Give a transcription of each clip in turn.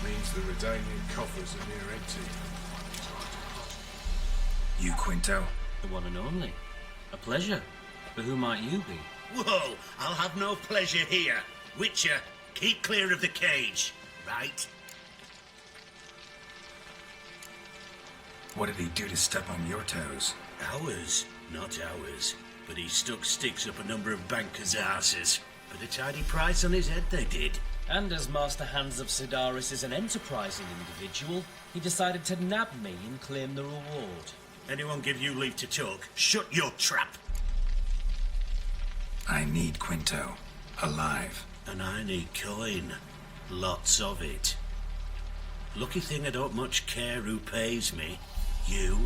Means the Redanian coffers are near empty. You, Quinto? The one and only. A pleasure. But who might you be? Whoa, I'll have no pleasure here. Witcher, keep clear of the cage, right? What did he do to step on your toes? Ours, not ours. But he stuck sticks up a number of bankers' asses. Put a tidy price on his head, they did. And as Master Hans of Sidaris is an enterprising individual, he decided to nab me and claim the reward. Anyone give you leave to talk? Shut your trap! I need Quinto. Alive. And I need coin. Lots of it. Lucky thing I don't much care who pays me. You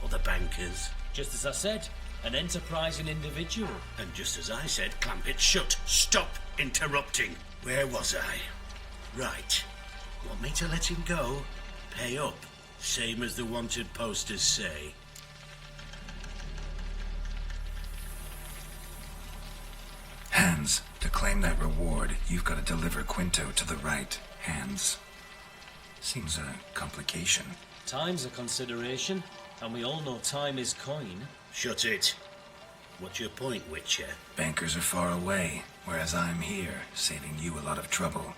or the bankers. Just as I said, an enterprising individual. And just as I said, clamp it shut. Stop interrupting. Where was I? Right. Want me to let him go? Pay up. Same as the wanted posters say. Hans, to claim that reward, you've got to deliver Quinto to the right hands. Seems a complication. Time's a consideration, and we all know time is coin. Shut it. What's your point, Witcher? Bankers are far away, whereas I'm here, saving you a lot of trouble.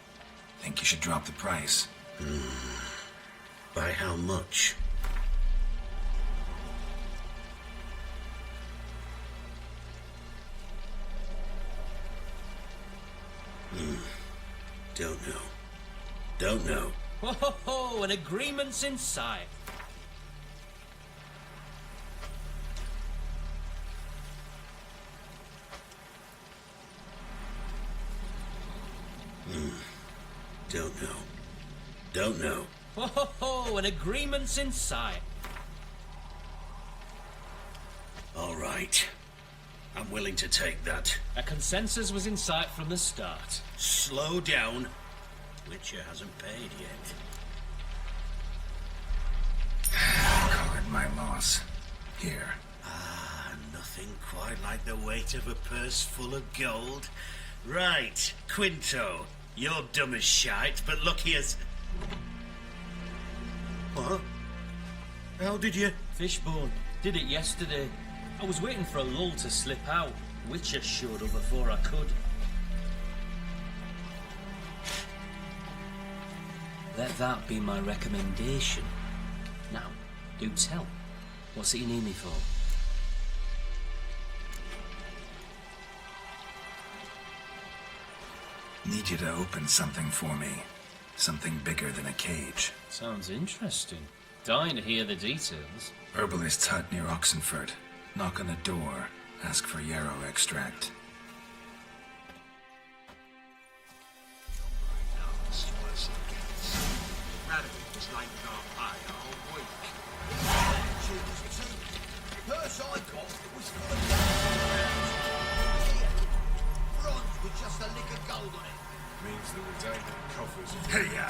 Think you should drop the price? By how much? Don't know. Don't know. Ho ho ho! An agreement's in sight. Don't know. Don't know. Ho ho ho! An agreement's in sight. All right. I'm willing to take that. A consensus was in sight from the start. Slow down. Witcher hasn't paid yet. Call it my loss. Here. Nothing quite like the weight of a purse full of gold. Right, Quinto. You're dumb as shite, but lucky as... What? How did you... Fishbone. Did it yesterday. I was waiting for a lull to slip out. Witcher showed up before I could. Let that be my recommendation. Now, do tell. What's it you need me for? Need you to open something for me. Something bigger than a cage. Sounds interesting. Dying to hear the details. Herbalist's hut near Oxenford. Knock on the door. Ask for yarrow extract. Purse I got was full of bronze with just a lick of gold on it. Means the Redanian coffers are Hey, ya!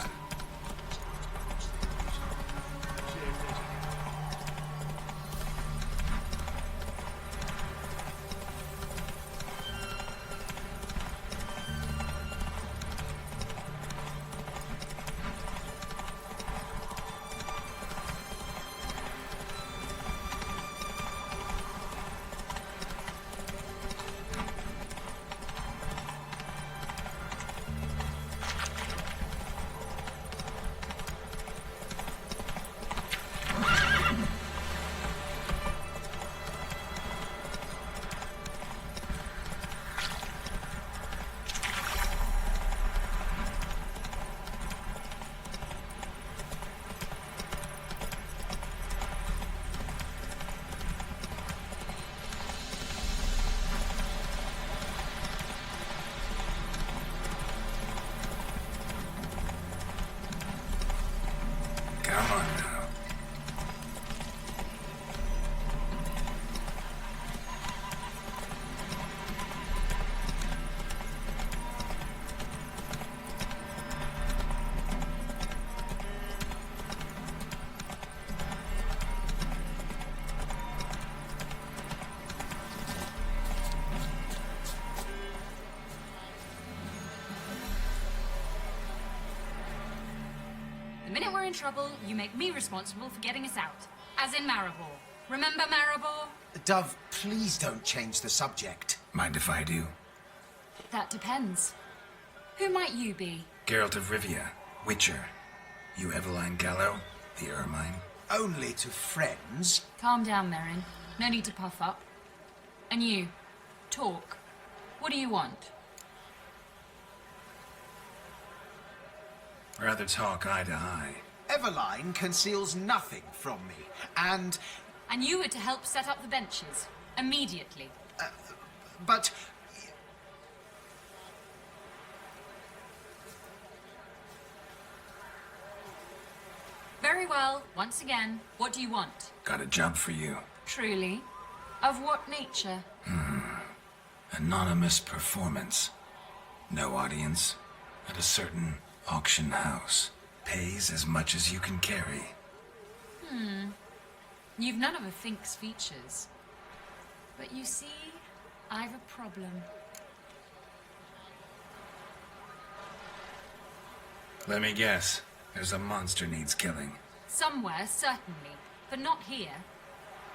in trouble, you make me responsible for getting us out. As in Maribor. Remember Maribor? Dove, please don't change the subject. Mind if I do? That depends. Who might you be? Geralt of Rivia, Witcher. You Eveline Gallo, the Ermine. Only to friends. Calm down, Merrin. No need to puff up. And you, talk. What do you want? Rather talk eye to eye. Eveline conceals nothing from me, and... And you were to help set up the benches. Immediately. But... Very well. Once again, what do you want? Got a job for you. Truly? Of what nature? Anonymous performance. No audience. At a certain auction house. Pays as much as you can carry. You've none of a Fink's features. But you see, I've a problem. Let me guess. There's a monster needs killing. Somewhere, certainly. But not here.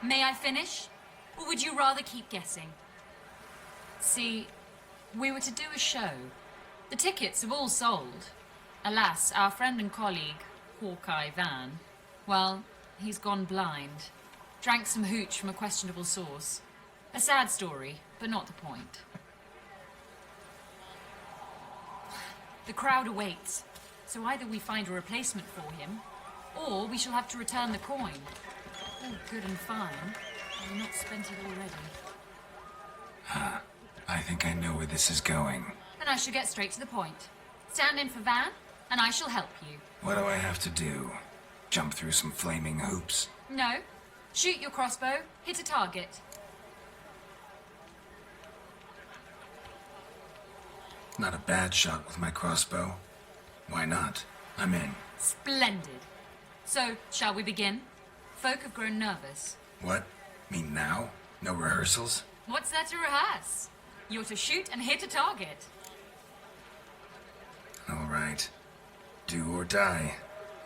May I finish? Or would you rather keep guessing? See, we were to do a show. The tickets have all sold. Alas, our friend and colleague, Hawkeye Van, well, he's gone blind. Drank some hooch from a questionable source. A sad story, but not the point. The crowd awaits, so either we find a replacement for him, or we shall have to return the coin. All good and fine. I've not spent it already. I think I know where this is going. Then I shall get straight to the point. Stand in for Van, and I shall help you. What do I have to do? Jump through some flaming hoops? No. Shoot your crossbow, hit a target. Not a bad shot with my crossbow. Why not? I'm in. Splendid. So, shall we begin? Folk have grown nervous. What? Me now? No rehearsals? What's there to rehearse? You're to shoot and hit a target. All right. Do or die.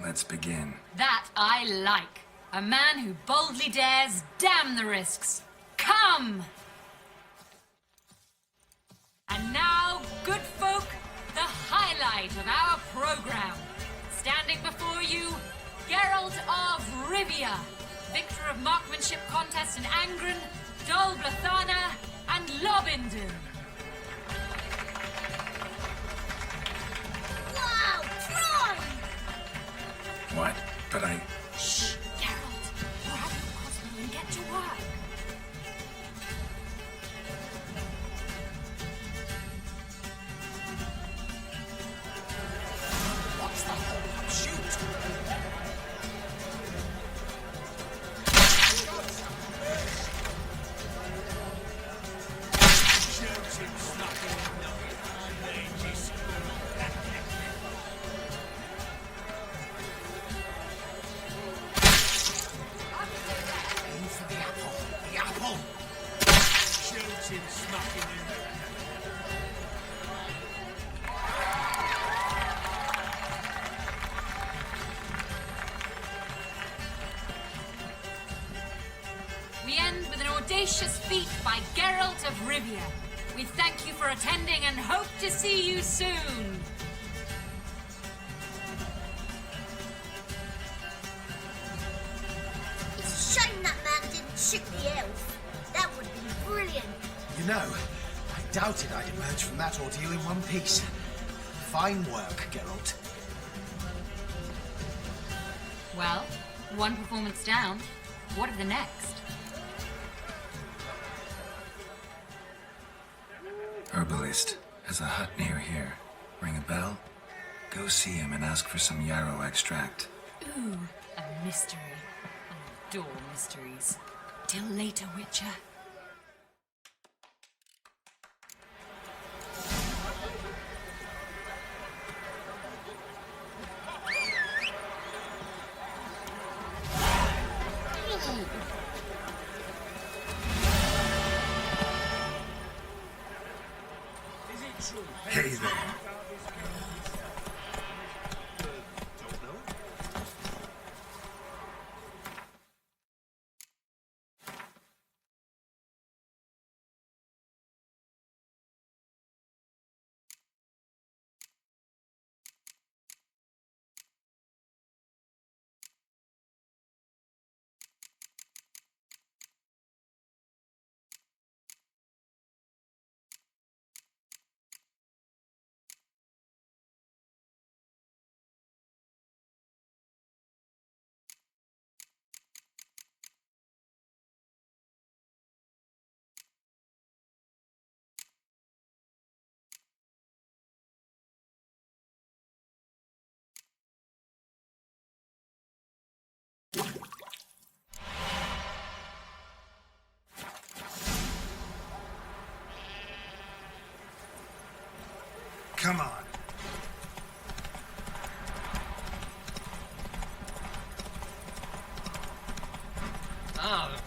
Let's begin. That I like. A man who boldly dares, damn the risks. Come! And now, good folk, the highlight of our program. Standing before you, Geralt of Rivia, victor of marksmanship contests in Angren, Dol Blathana, and Lobindon. Wow, prime! What? But I... Shh, Geralt, grab your crossbow and get to work. What's the hold-up? Shoot! Aim for the apple. The apple! Shoot him, smacking him. We end with an audacious feat by Geralt of Rivia. We thank you for attending and hope to see you soon. It's a shame that man didn't shoot the elf. That would have been brilliant. You know, I doubted I'd emerge from that ordeal in one piece. Fine work, Geralt. Well, one performance down. What of the next? Herbalist has a hut near here. Ring a bell? Go see him and ask for some yarrow extract. Ooh, a mystery. I adore mysteries. Till later, Witcher. Hey there. Come on. Ah,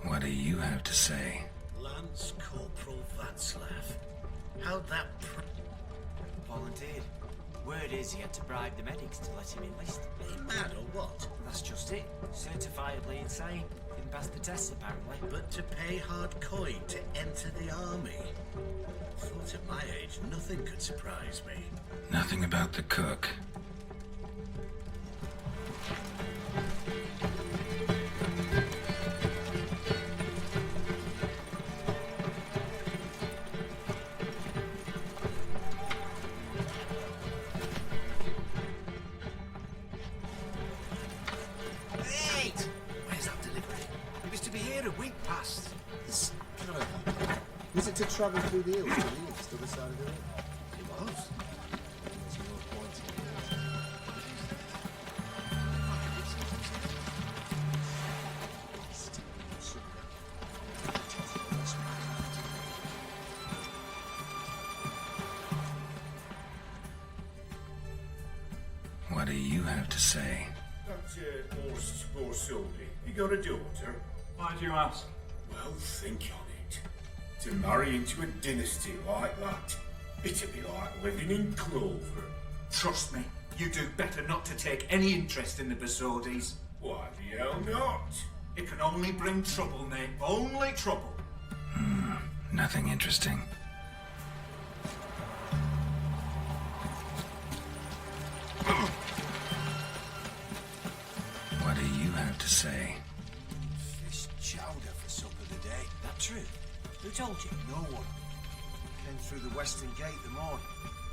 What do you have to say? Lance Corporal Václav. How'd that Volunteered. Word is he had to bribe the medics to let him enlist. He mad or what? That's just it. Certifiably insane. Didn't pass the test, apparently. But to pay hard coin to enter the army? Thought at my age nothing could surprise me. Nothing about the cook. Wait! Where's that delivery? He was to be here a week past. This caravan. Was it to travel through the hills to the east, other side of the river? It was. There's no point in it. What do you have to say? That's more Sylvie. You got a daughter? Why do you ask? Well, think on it. To marry into a dynasty like that, it'd be like living in clover. Trust me, you do better not to take any interest in the Besodis. Why the hell not? It can only bring trouble, Nate. Only trouble. Nothing interesting. What do you have to say? Fish chowder for supper today. That true? Who told you? No one. Came through the western gate the morning.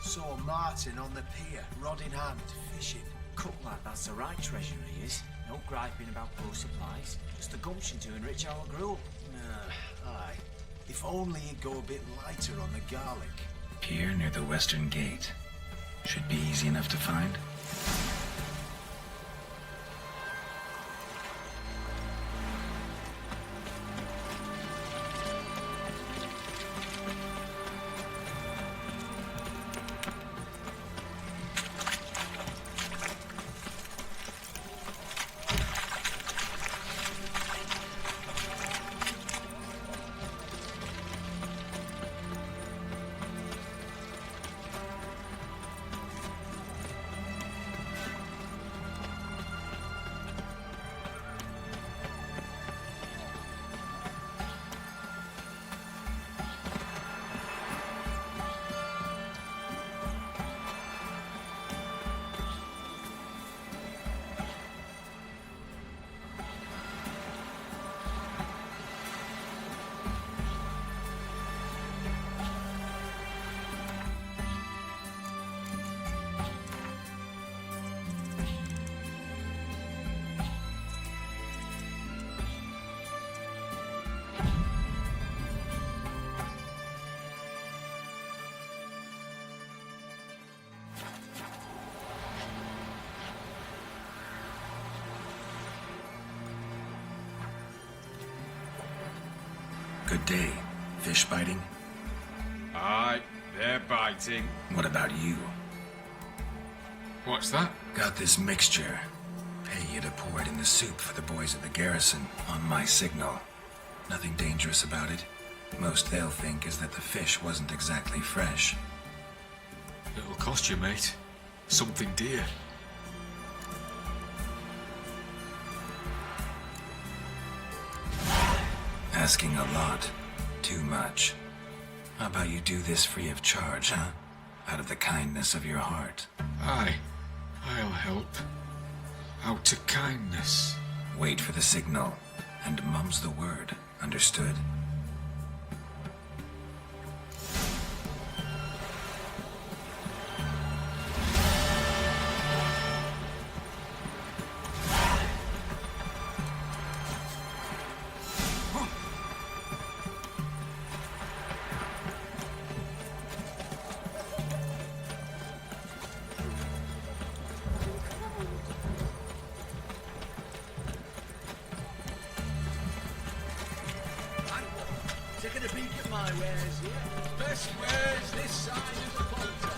Saw Martin on the pier, rod in hand, fishing. Cooked like that's the right treasure he is. No griping about poor supplies. Just the gumption to enrich our gruel. Aye. If only he'd go a bit lighter on the garlic. Pier near the western gate. Should be easy enough to find. Good day. Fish biting? Aye, they're biting. What about you? What's that? Got this mixture. Pay you to pour it in the soup for the boys at the garrison on my signal. Nothing dangerous about it. Most they'll think is that the fish wasn't exactly fresh. It'll cost you, mate. Something dear. Asking a lot. Too much. How about you do this free of charge, huh? Out of the kindness of your heart. Aye, I'll help. Out of kindness. Wait for the signal, and mum's the word. Understood? Taking a peek at my wares here. Best wares this side of the Polter.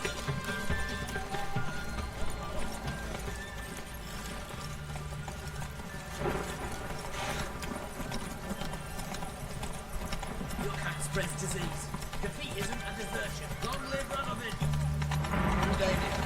Your cat spreads disease. Defeat isn't a desertion. Long live Ranovin! Good idea.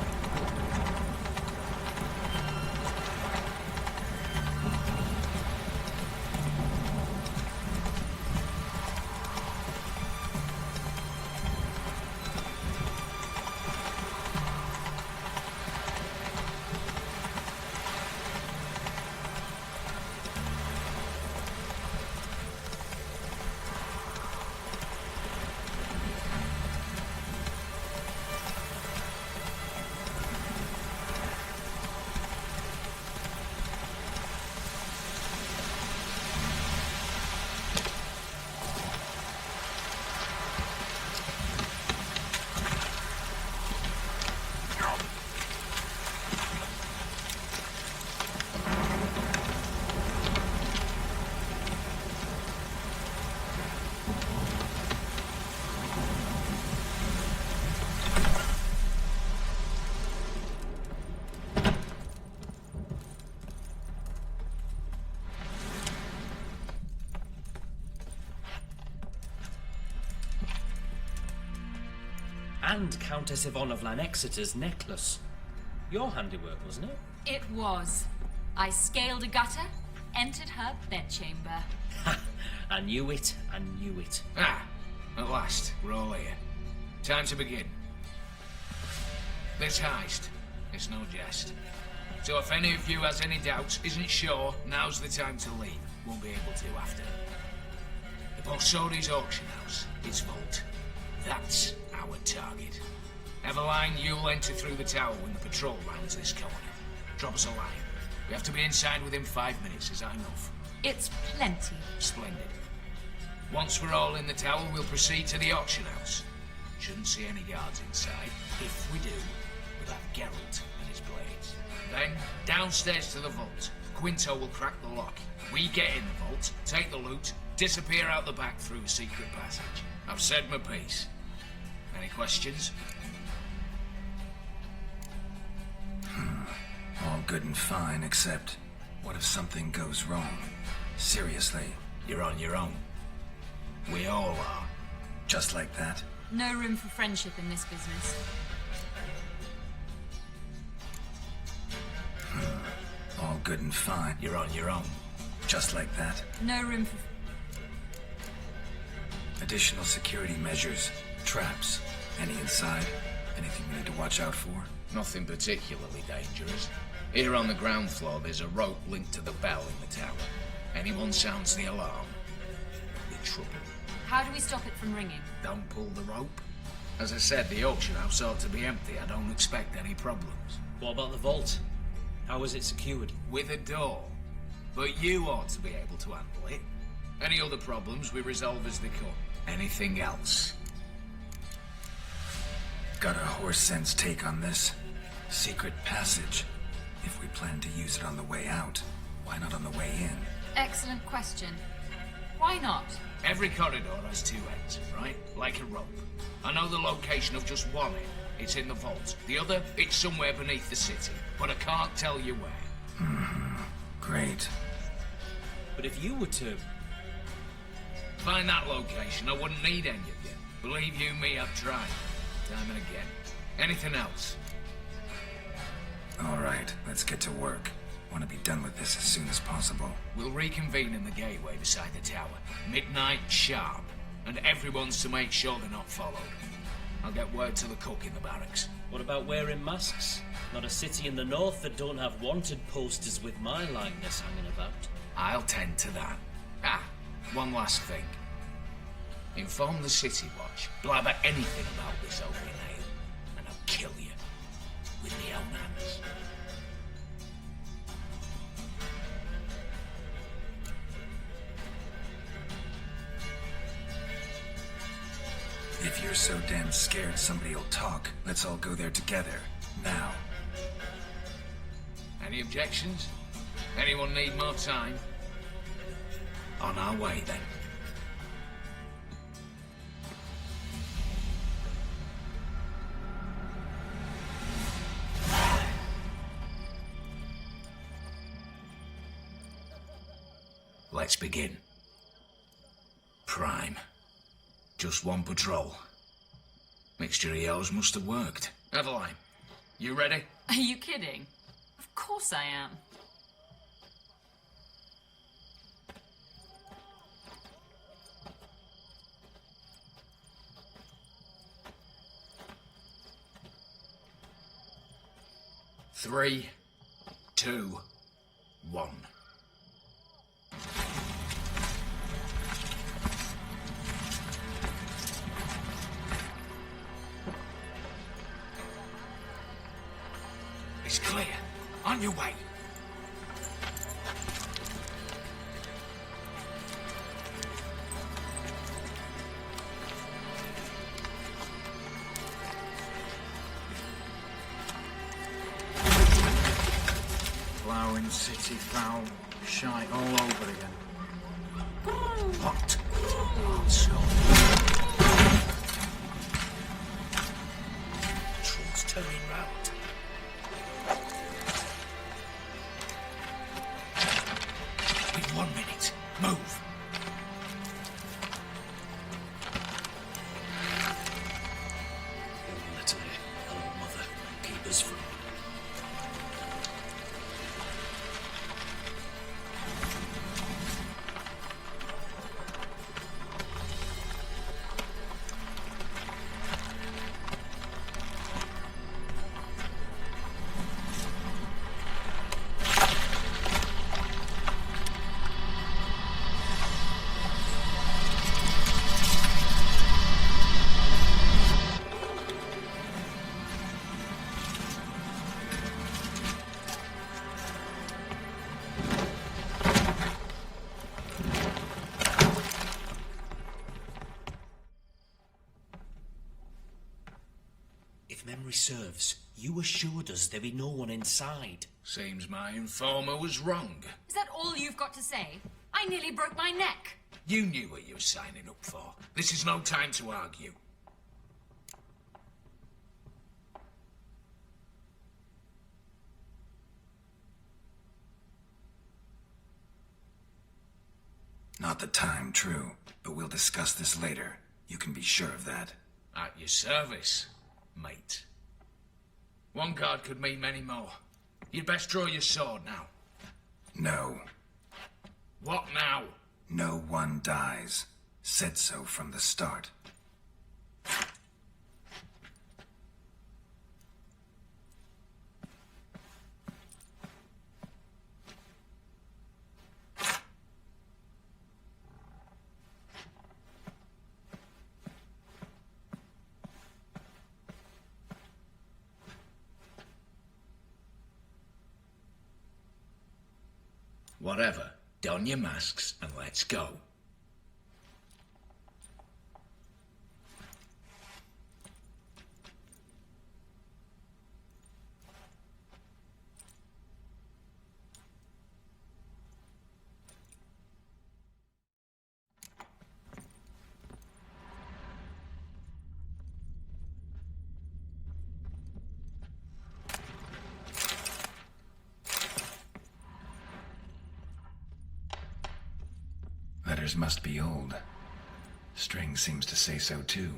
And Countess Yvonne of Lanexeter's necklace. Your handiwork, wasn't it? It was. I scaled a gutter, entered her bedchamber. Ha! I knew it, I knew it. Ah, at last, we're all here. Time to begin. This heist, it's no jest. So if any of you has any doubts, isn't sure, now's the time to leave. Won't be able to after. The Bolsori's auction house, its vault. That's our target. Everline, you'll enter through the tower when the patrol rounds this corner. Drop us a line. We have to be inside within 5 minutes, is that enough? It's plenty. Splendid. Once we're all in the tower, we'll proceed to the auction house. Shouldn't see any guards inside. If we do, we'll have Geralt and his blades. Then, downstairs to the vault. Quinto will crack the lock. We get in the vault, take the loot, disappear out the back through a secret passage. I've said my piece. Any questions? All good and fine, except what if something goes wrong? Seriously. You're on your own. We all are. Just like that? No room for friendship in this business. All good and fine. You're on your own. Just like that? No room for... Additional security measures. Traps. Any inside? Anything we need to watch out for? Nothing particularly dangerous. Here on the ground floor, there's a rope linked to the bell in the tower. Anyone sounds the alarm, there'll be trouble. How do we stop it from ringing? Don't pull the rope. As I said, the auction house ought to be empty. I don't expect any problems. What about the vault? How was it secured? With a door. But you ought to be able to handle it. Any other problems we resolve as they come. Anything else? Got a horse sense take on this. Secret passage. If we plan to use it on the way out, why not on the way in? Excellent question. Why not? Every corridor has two ends, right? Like a rope. I know the location of just one end. It's in the vault. The other, it's somewhere beneath the city. But I can't tell you where. Great. But if you were to... Find that location, I wouldn't need any of you. Believe you me, I've tried. Time and again. Anything else? All right, let's get to work. Want to be done with this as soon as possible. We'll reconvene in the gateway beside the tower. Midnight sharp. And everyone's to make sure they're not followed. I'll get word to the cook in the barracks. What about wearing masks? Not a city in the north that don't have wanted posters with my likeness hanging about. I'll tend to that. One last thing. Inform the City Watch. Blabber anything about this over in Ale, and I'll kill you. With my own hands. If you're so damn scared somebody will talk, let's all go there together. Now. Any objections? Anyone need more time? On our way, then. Let's begin. Prime. Just one patrol. Mixture of yours must have worked. Eveline, you ready? Are you kidding? Of course I am. Three, two, one. It's clear. On your way. Ploughing city foul, shite all over again. What? Let's go. Troll's turning round. In 1 minute. Move. Let me, oh mother, keep us from... If memory serves, you assured us there be no one inside. Seems my informer was wrong. Is that all you've got to say? I nearly broke my neck. You knew what you were signing up for. This is no time to argue. Not the time, true. But we'll discuss this later. You can be sure of that. At your service, mate. One guard could mean many more. You'd best draw your sword now. No. What now? No one dies. Said so from the start. Whatever. Don your masks and let's go. feathers must be old. String seems to say so too.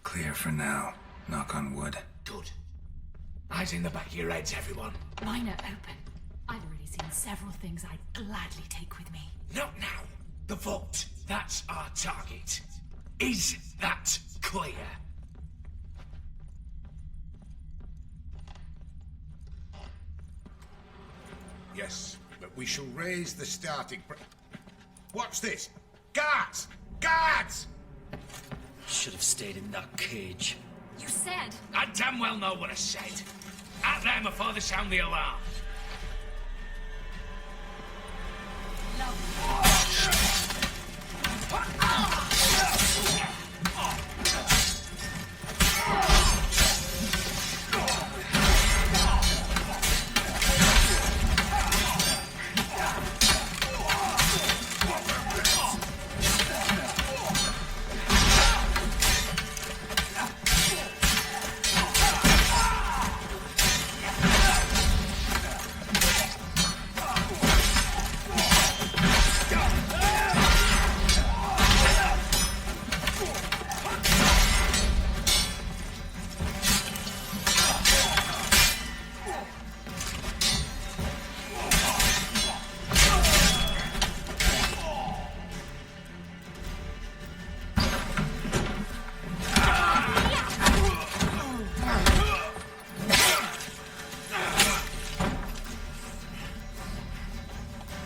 Clear for now. Knock on wood. Good. Eyes in the back of your heads, everyone. Mine are open. I've already seen several things I'd gladly take with me. Not now. The vault. That's our target. Is that clear? Yes, but we shall raise the starting... Watch this! Guards! Guards! Should have stayed in that cage. You said... I damn well know what I said. At them before they sound the alarm.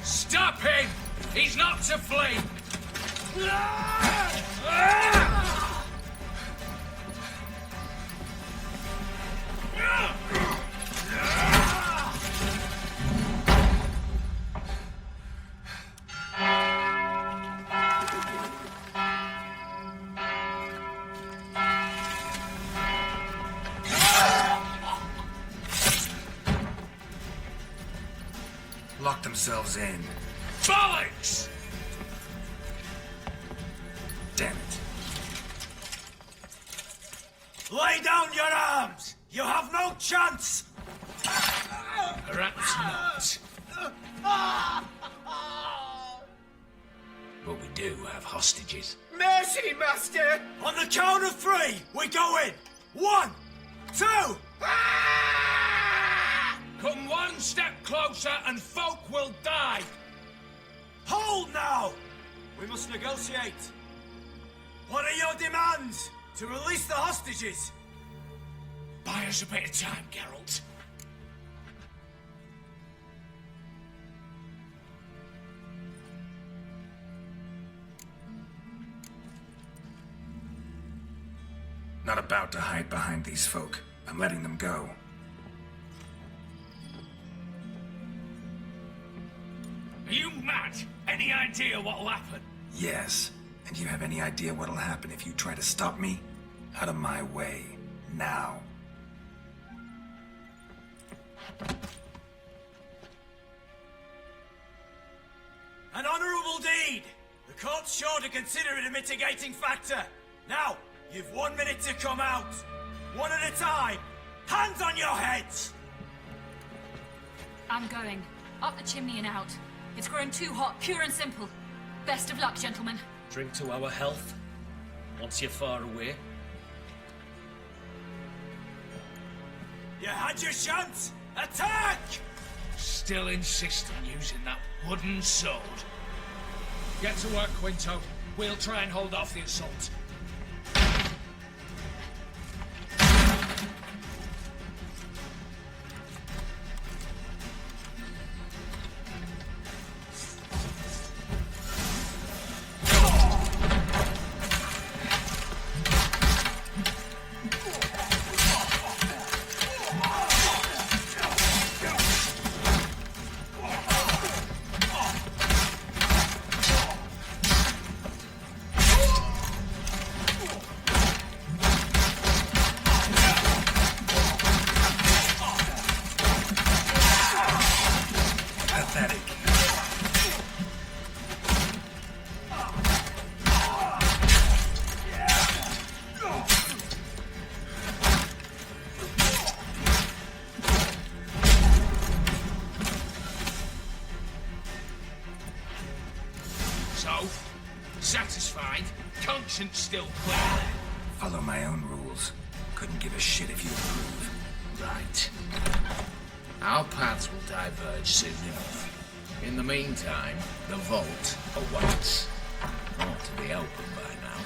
Stop him! He's not to flee! Lock themselves in. Bollocks! Damn it. Lay down your arms! You have no chance! Perhaps not. But we do have hostages. Mercy, Master! On the count of three, we go in! 1, 2... Come one step closer and folk will die! Hold now! We must negotiate. What are your demands? To release the hostages? Buy us a bit of time, Geralt. Not about to hide behind these folk. I'm letting them go. Are you mad? Any idea what'll happen? Yes. And you have any idea what'll happen if you try to stop me? Out of my way. Now. An honorable deed! The court's sure to consider it a mitigating factor. Now, you've 1 minute to come out. One at a time. Hands on your heads! I'm going. Up the chimney and out. It's grown too hot, pure and simple. Best of luck, gentlemen. Drink to our health. Once you're far away. You had your chance! Attack! Still insist on using that wooden sword. Get to work, Quinto. We'll try and hold off the assault. Satisfied? Conscience still clear? Follow my own rules. Couldn't give a shit if you approve. Right. Our paths will diverge soon enough. In the meantime, the vault awaits. Ought to be open by now.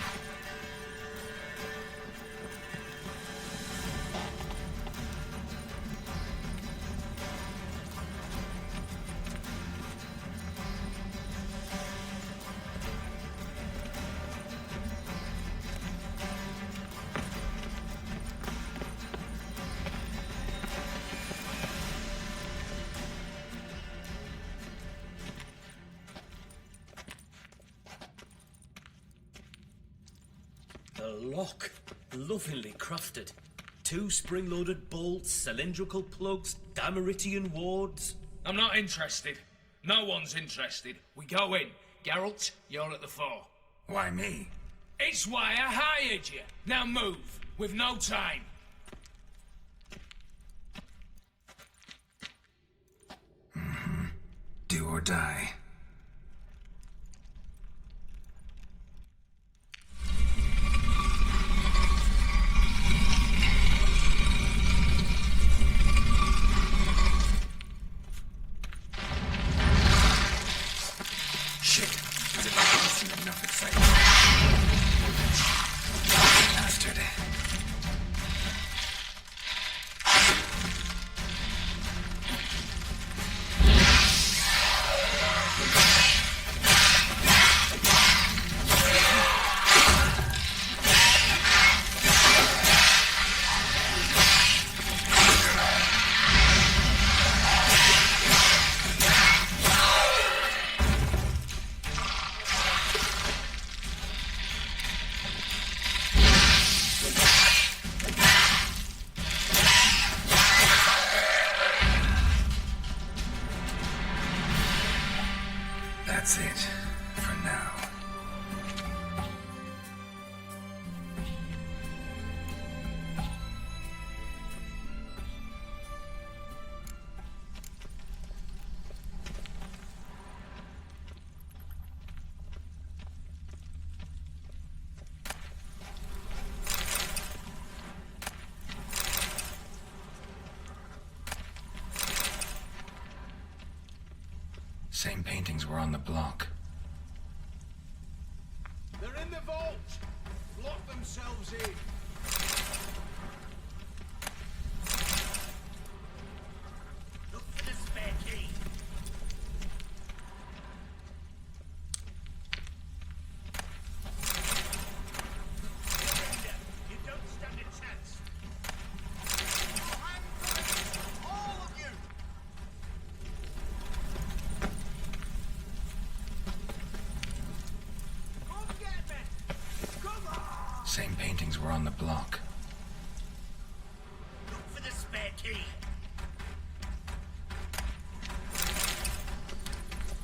The lock. Lovingly crafted. 2 spring-loaded bolts, cylindrical plugs, Dameritian wards. I'm not interested. No one's interested. We go in. Geralt, you're at the fore. Why me? It's why I hired you. Now move. We've no time. Do or die. Shit. As if I haven't seen enough excitement. Bastard. That's it, for now. Same paintings were on the block. They're in the vault! Lock themselves in! Look for the spare key. Surrender. You don't stand a chance. All of you! Come get me! Come on! Same paintings were on the block. Look for the spare key.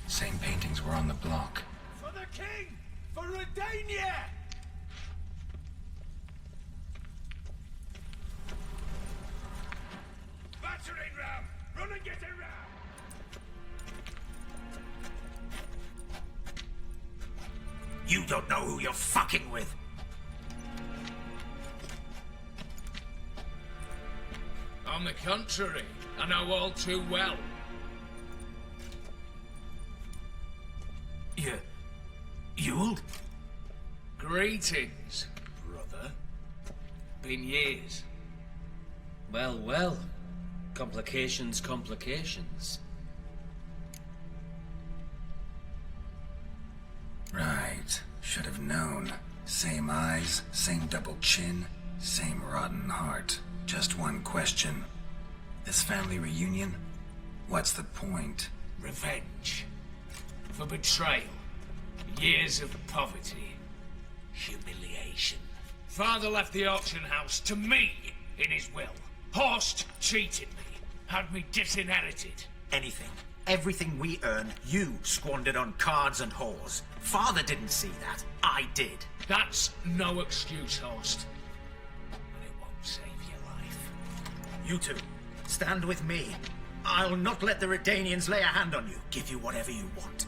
Same paintings were on the block. For the king! you! Battering ram! Run and get a ram! You don't know who you're fucking with. On the contrary, I know all too well. Yule? Greetings, brother. Been years. Well, well. Complications, complications. Right. Should have known. Same eyes, same double chin, same rotten heart. Just one question. This family reunion? What's the point? Revenge. For betrayal. Years of poverty. Humiliation. Father left the auction house to me in his will. Horst cheated me. Had me disinherited. Anything. Everything we earn, you squandered on cards and whores. Father didn't see that. I did. That's no excuse, Horst. And it won't save your life. You two, stand with me. I'll not let the Redanians lay a hand on you. Give you whatever you want.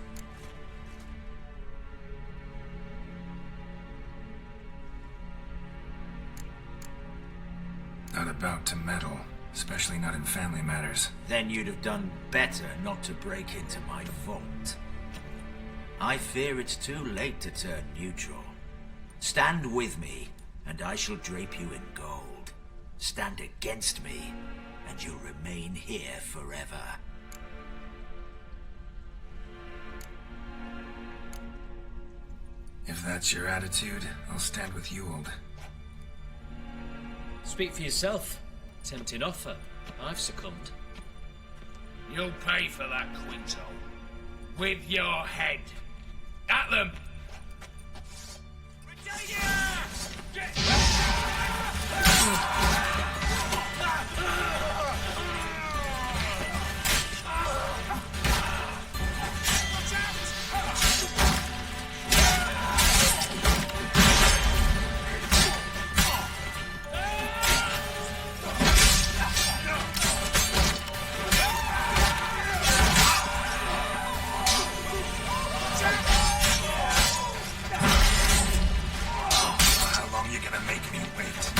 Not about to meddle, especially not in family matters. Then you'd have done better not to break into my vault. I fear it's too late to turn neutral. Stand with me, and I shall drape you in gold. Stand against me, and you'll remain here forever. If that's your attitude, I'll stand with Ewald. Speak for yourself. Tempting offer. I've succumbed. You'll pay for that, Quinto. With your head. At them! How long you gonna make me wait?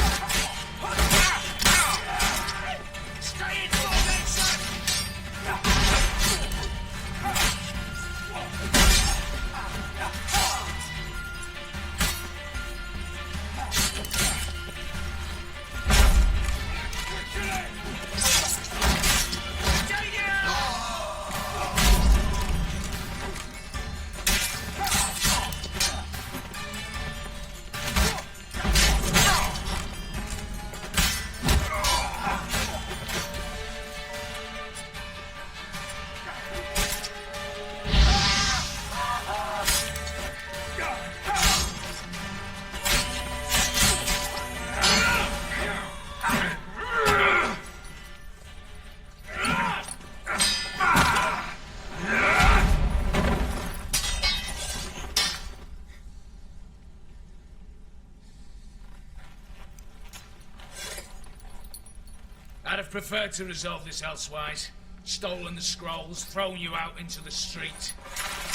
I'd have preferred to resolve this elsewise. Stolen the scrolls, thrown you out into the street.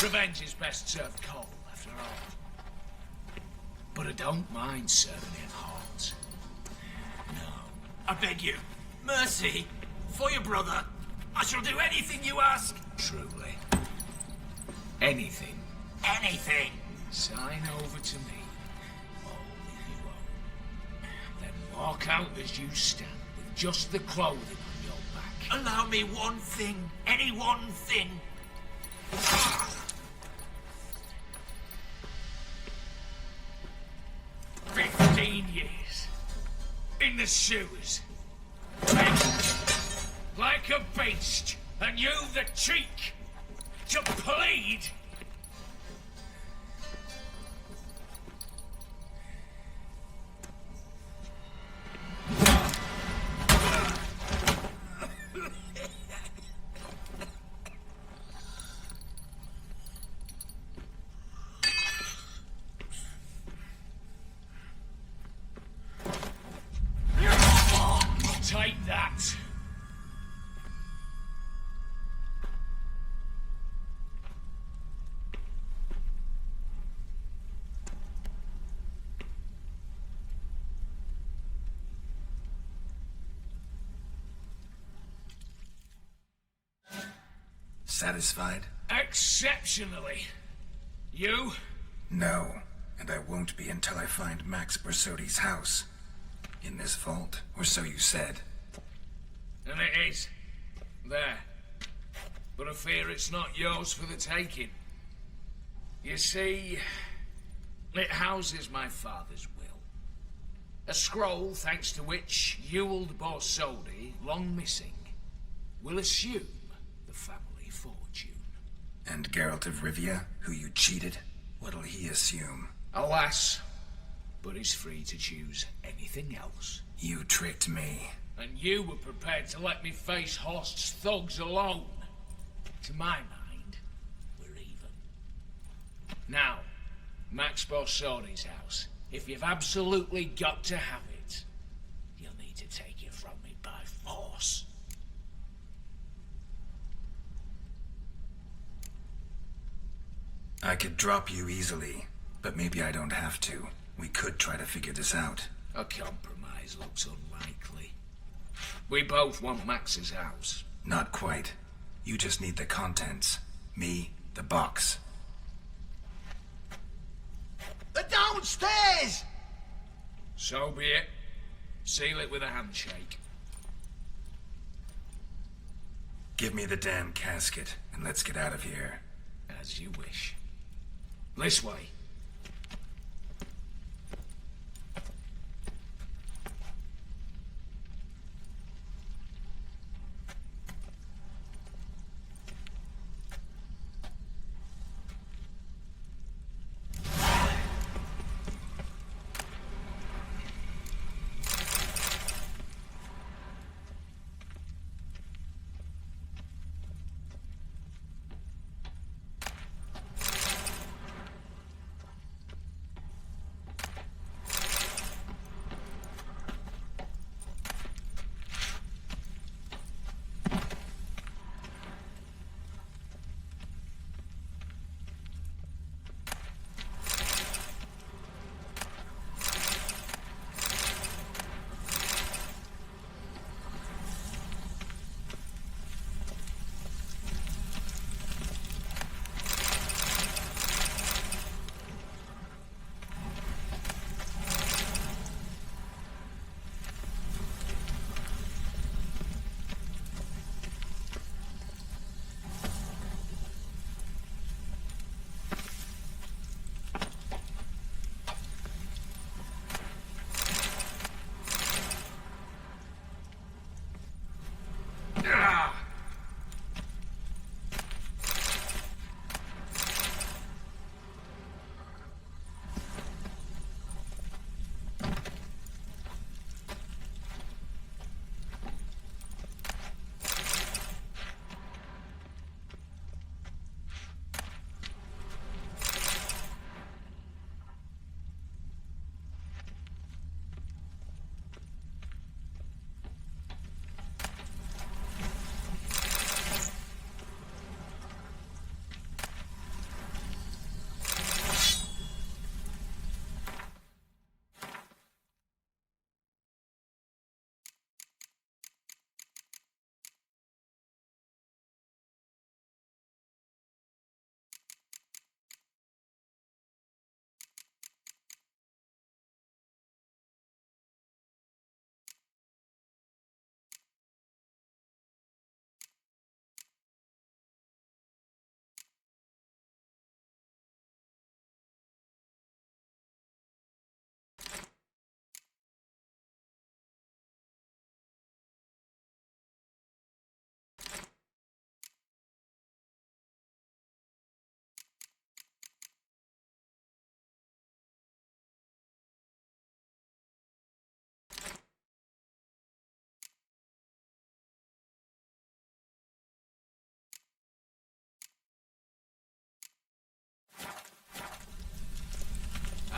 Revenge is best served cold, after all. But I don't mind serving it hot. No. I beg you, mercy, for your brother. I shall do anything you ask. Truly. Anything. Anything. Sign over to me. Or if you won't. Then walk out as you stand, with just the clothing on your back. Allow me one thing. Any one thing. 15 years. In the sewers. Begged like a beast. And you the cheek to plead. satisfied? Exceptionally. You? No, and I won't be until I find Max Bersodi's house. In this vault, or so you said. And it is. There. But I fear it's not yours for the taking. You see, it houses my father's will. A scroll thanks to which Ewald Borsodi, long missing, will assume the family fortune. And Geralt of Rivia, who you cheated, what'll he assume? Alas, but he's free to choose anything else. You tricked me. And you were prepared to let me face Horst's thugs alone. To my mind, we're even. Now, Max Borsodi's house. If you've absolutely got to have it, you'll need to take it from me by force. I could drop you easily, but maybe I don't have to. We could try to figure this out. A compromise looks unlikely. We both want Max's house. Not quite. You just need the contents. Me, the box. They're downstairs! So be it. Seal it with a handshake. Give me the damn casket, and let's get out of here. As you wish. This way.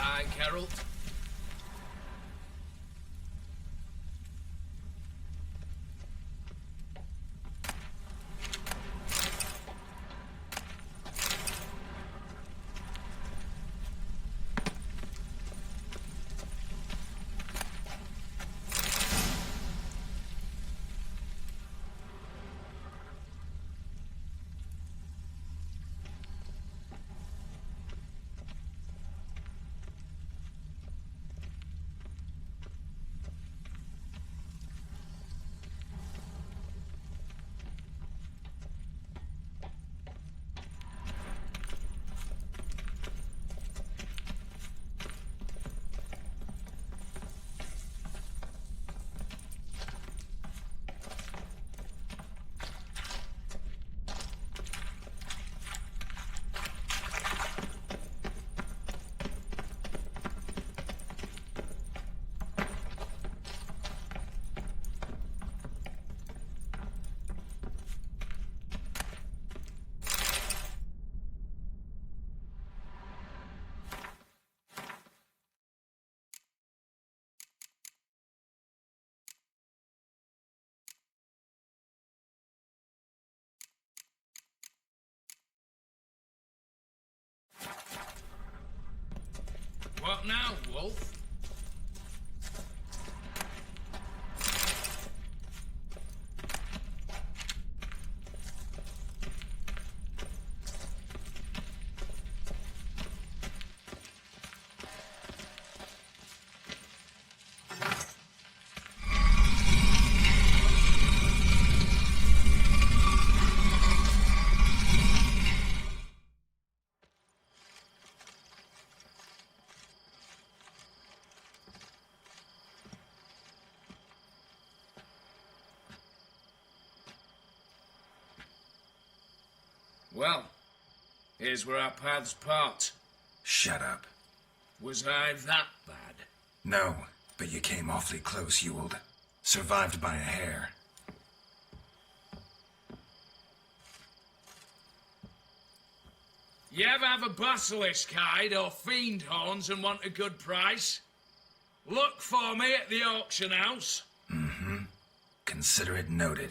Aye, Geralt. now, Wolf? Well, here's where our paths part. Shut up. Was I that bad? No, but you came awfully close, Ewald. Survived by a hair. You ever have a basilisk hide or fiend horns and want a good price? Look for me at the auction house. Mm-hmm. Consider it noted.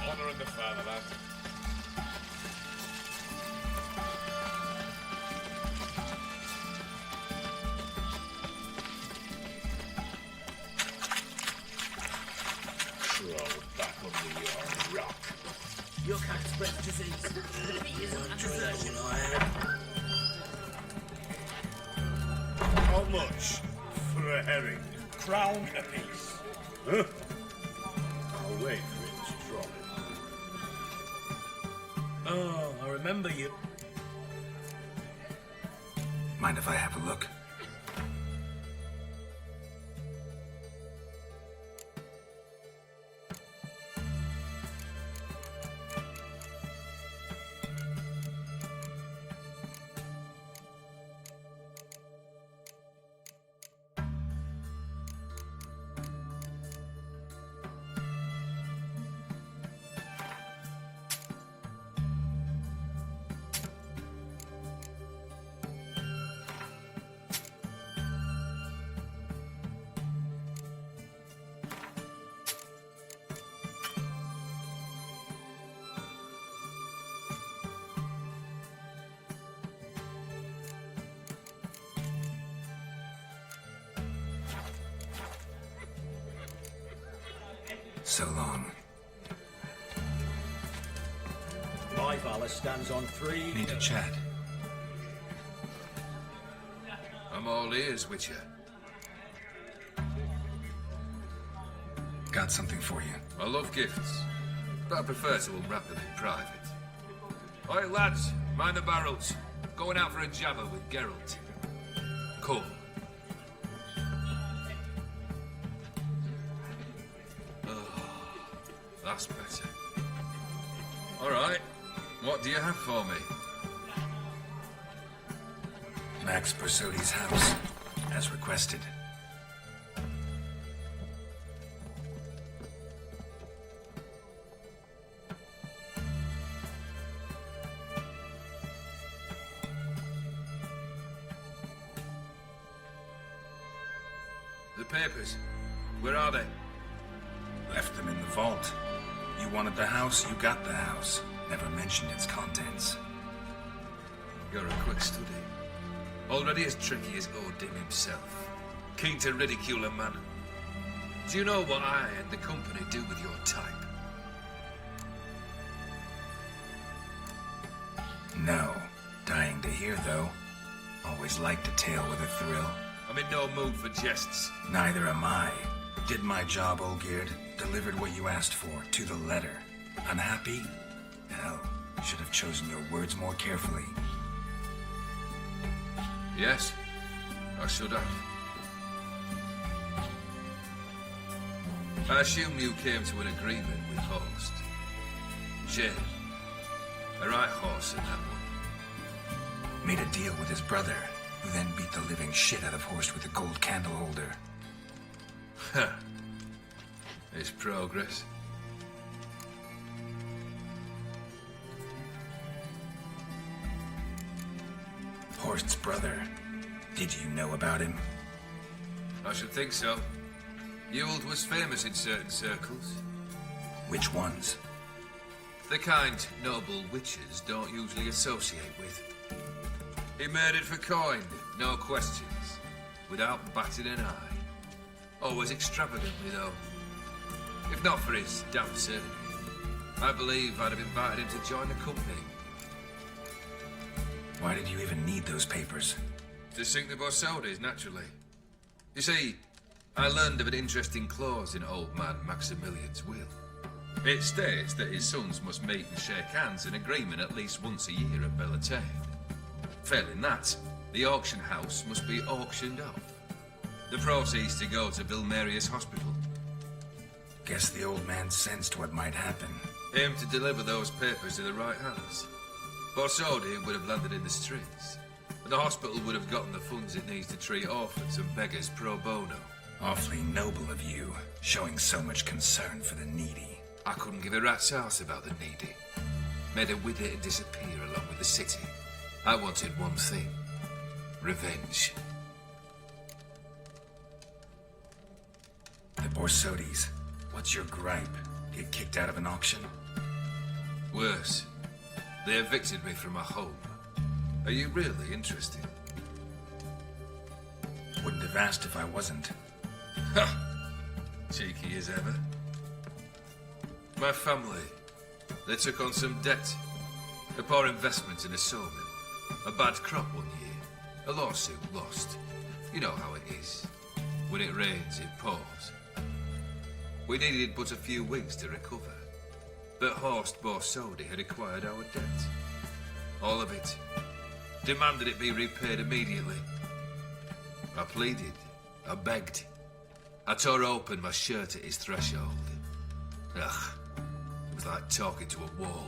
Honor in the fatherland. Crawl back under your rock. You can't spread disease. The meat isn't desertion. How much for a herring? Crown apiece. Huh? I'll wait for it to drop. Oh, I remember you. Mind if I have a look? So long. My valor stands on 3. Need to chat. I'm all ears, Witcher. Got something for you. I love gifts, but I prefer to unwrap them in private. Oi, lads, mind the barrels. Going out for a jabber with Geralt. Come. That's better. All right. What do you have for me? Max Bersodi's house, as requested. The papers. Where are they? Left them in the vault. You wanted the house, you got the house. Never mentioned its contents. You're a quick study. Already as tricky as Odin himself. Keen to ridicule a man. Do you know what I and the company do with your type? No. Dying to hear, though. Always liked a tale with a thrill. I'm in no mood for jests. Neither am I. Did my job, Olgierd. Delivered what you asked for, to the letter. Unhappy? Hell, should have chosen your words more carefully. Yes, I should have. I assume you came to an agreement with Horst. Jane. A right horse in that one. Made a deal with his brother, who then beat the living shit out of Horst with a gold candle holder. Ha. It's progress. Horst's brother. Did you know about him? I should think so. Ewald was famous in certain circles. Which ones? The kind noble witches don't usually associate with. He murdered for coin, no questions, without batting an eye. Always extravagantly, though. If not for his damn surname, I believe I'd have invited him to join the company. Why did you even need those papers? To sink the Borsodis, naturally. You see, I learned of an interesting clause in old man Maximilian's will. It states that his sons must meet and shake hands in agreement at least once a year at Bellatane. Failing that, the auction house must be auctioned off. The proceeds to go to Vilmerius Hospital. Guess the old man sensed what might happen. Aimed to deliver those papers to the right hands. Borsodi would have landed in the streets, and the hospital would have gotten the funds it needs to treat orphans and beggars pro bono. Awfully noble of you, showing so much concern for the needy. I couldn't give a rat's ass about the needy. Made her with it and disappear along with the city. I wanted one thing. Revenge. The Borsodis. What's your gripe? Get kicked out of an auction? Worse. They evicted me from my home. Are you really interested? Wouldn't have asked if I wasn't. Ha! Cheeky as ever. My family, they took on some debt. A poor investment in a sawmill. A bad crop one year. A lawsuit lost. You know how it is. When it rains, it pours. We needed but a few weeks to recover. But Horst Borsodi had acquired our debt. All of it. Demanded it be repaid immediately. I pleaded. I begged. I tore open my shirt at his threshold. Ugh. It was like talking to a wall.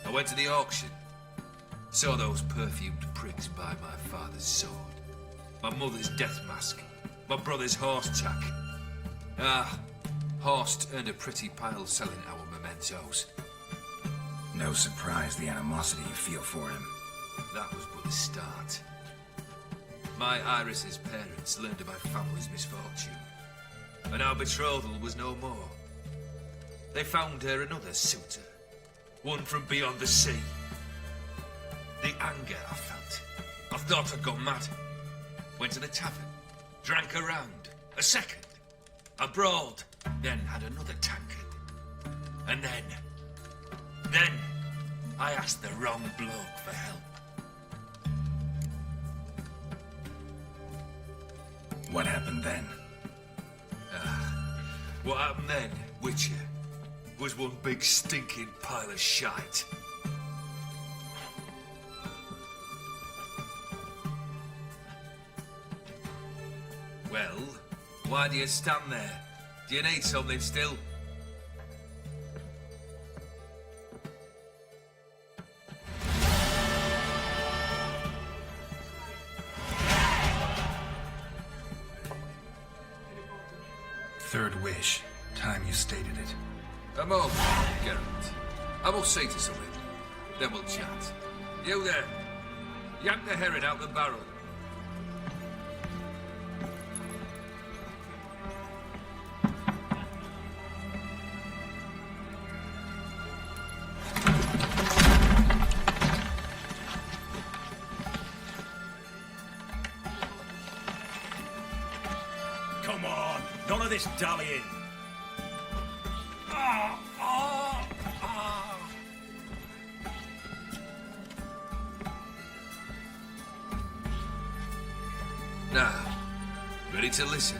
I went to the auction. Saw those perfumed pricks buy my father's sword. My mother's death mask. My brother's horse tack. Ah, Horst earned a pretty pile selling our mementos. No surprise the animosity you feel for him. That was but the start. My Iris's parents learned of my family's misfortune, and our betrothal was no more. They found her another suitor, one from beyond the sea. The anger I felt. I thought I'd gone mad. Went to the tavern, drank a round, a second, a brawled, then had another tankard. And then I asked the wrong bloke for help. What happened then? What happened then, Witcher, was one big stinking pile of shite. Well, why do you stand there? Do you need something still? Third wish. Time you stated it. I'm over, Geralt. I will see to something. Then we'll chat. You there. Yank the herring out the barrel. Come on, none of this dallying. Now, ready to listen?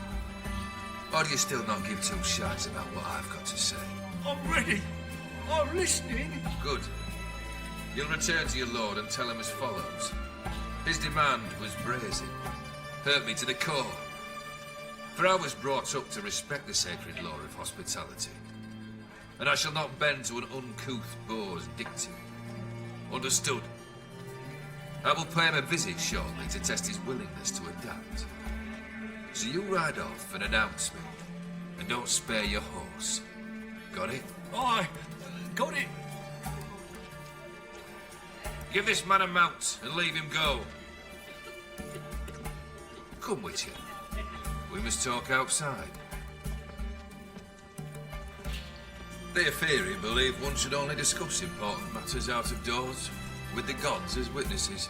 Or do you still not give two shites about what I've got to say? I'm ready. I'm listening. Good. You'll return to your lord and tell him as follows. His demand was brazen. Hurt me to the core. For I was brought up to respect the sacred law of hospitality. And I shall not bend to an uncouth boor's dictum. Understood? I will pay him a visit shortly to test his willingness to adapt. So you ride off and announce me. And don't spare your horse. Got it? Aye, got it. Give this man a mount and leave him go. Come with you. We must talk outside. The Aetheri believe one should only discuss important matters out of doors, with the gods as witnesses.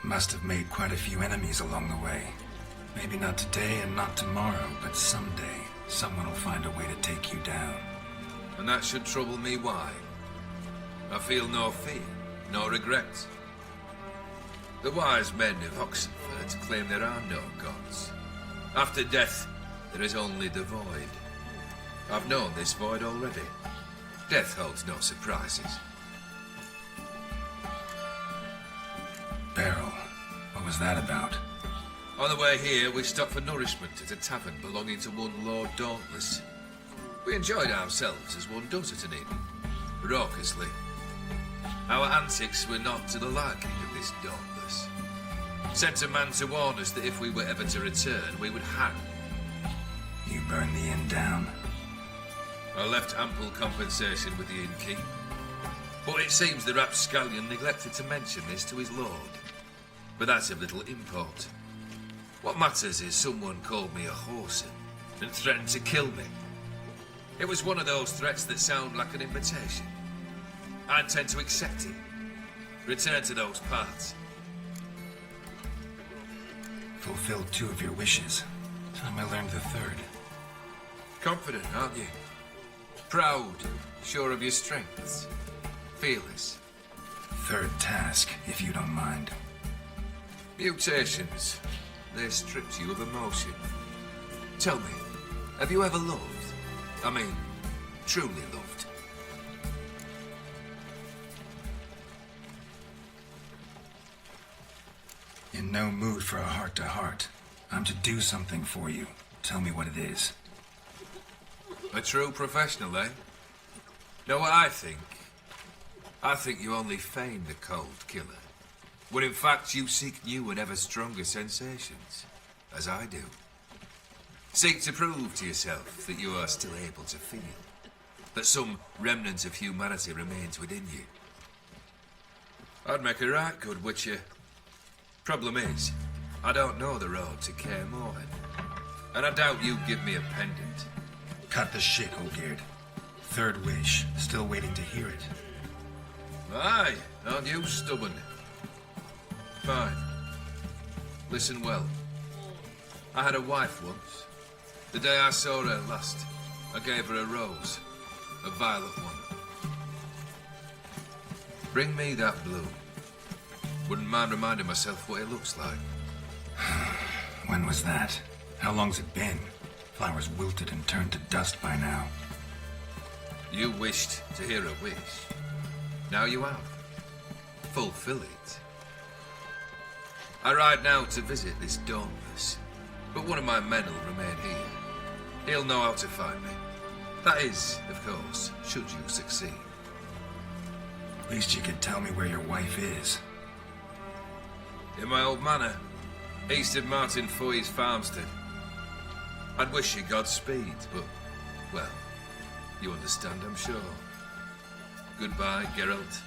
Must have made quite a few enemies along the way. Maybe not today and not tomorrow, but someday, someone will find a way to take you down. And that should trouble me why? I feel no fear, no regret. The wise men of Oxenford claim there are no gods. After death, there is only the void. I've known this void already. Death holds no surprises. Beryl, what was that about? On the way here, we stopped for nourishment at a tavern belonging to one Lord Dauntless. We enjoyed ourselves as one does at an inn, raucously. Our antics were not to the liking of this Dauntless. Sent a man to warn us that if we were ever to return, we would hang. You burned the inn down. I left ample compensation with the innkeep. But it seems the rapscallion neglected to mention this to his lord. But that's of little import. What matters is someone called me a whoreson and threatened to kill me. It was one of those threats that sound like an invitation. I intend to accept it. Return to those parts. Fulfilled 2 of your wishes. Time I learned the 3rd. Confident, aren't you? Proud, sure of your strengths. Fearless. 3rd task, if you don't mind. Mutations. They stripped you of emotion. Tell me, have you ever loved? I mean, truly loved? In no mood for a heart-to-heart. I'm to do something for you. Tell me what it is. A true professional, eh? Know what I think? I think you only feign the cold killer, when in fact you seek new and ever stronger sensations, as I do. Seek to prove to yourself that you are still able to feel, that some remnant of humanity remains within you. I'd make a right good witcher. Problem is, I don't know the road to Kaer Morhen, and I doubt you'd give me a pendant. Cut the shit, Olgierd. 3rd wish. Still waiting to hear it. Aye, aren't you stubborn? Fine. Listen well. I had a wife once. The day I saw her last, I gave her a rose. A violet one. Bring me that bloom. Wouldn't mind reminding myself what it looks like. When was that? How long's it been? Flowers wilted and turned to dust by now. You wished to hear a wish. Now you have. Fulfill it. I ride now to visit this Dauntless, but one of my men will remain here. He'll know how to find me. That is, of course, should you succeed. At least you could tell me where your wife is. In my old manor, east of Martin Foy's farmstead. I'd wish you Godspeed, but, well, you understand, I'm sure. Goodbye, Geralt.